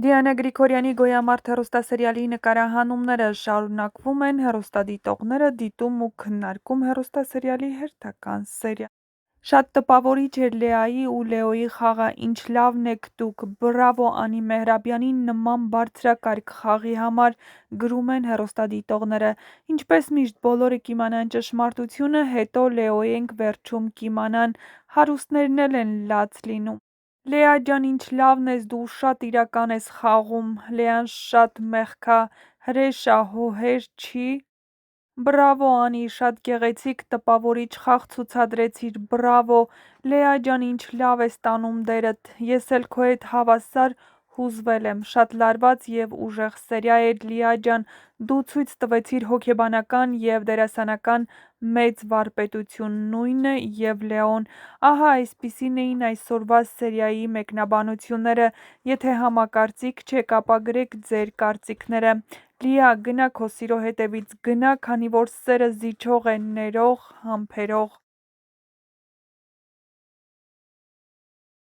Դիանա Գրիգորյանի «Գոյամարտ» հեռուստասերիալի նկարահանումները շարունակվում են, հեռուստադիտողները դիտում ու քննարկում հեռուստասերիալի հերթական սերիալ։ Շատ տպավորիչ էր Լեայի ու Լեոյի խաղը, ինչ լավն եք դուք, բռավո Անի Մեհրաբյանին նման բարձրակարգ խաղի համար, գրում են հեռուստադիտողները։ Ինչպես միշտ բոլորը կիմանան ճշմարտությունը, հետո Լեոյի ենք վերջում կիմանան, հարուստներն էլ են լաց լինում։ Լեա ջան, ինչ լավն ես դու, շատ իրական ես խաղում, Լեան շատ մեղք ա, հրեշ ա, հոհեր չի։ Բռավո Անի, շատ գեղեցիկ տպավորիչ խաղ ցուցադրեցիր, բռավո, Լեա ջան, ինչ լավ ես տանում դերդ, ես էլ քո հետ հավասար հուզվել եմ, շատ լարված և ուժեղ սերիա էր Լիա ջան, դու ցույց տվեցիր հոգեբանական և դերասանական մեծ վարպետություն, նույնը և Լեոն, ահա այսպիսին էին այսօրվա սերիայի մեկնաբանությունները, եթե համակարծիք չեք, ապա գրեք ձեր կարծիքները։ Լիա, գնա քո սիրո հետևից, գնա, քանի որ սերը զիջող է, ներող, համբերող։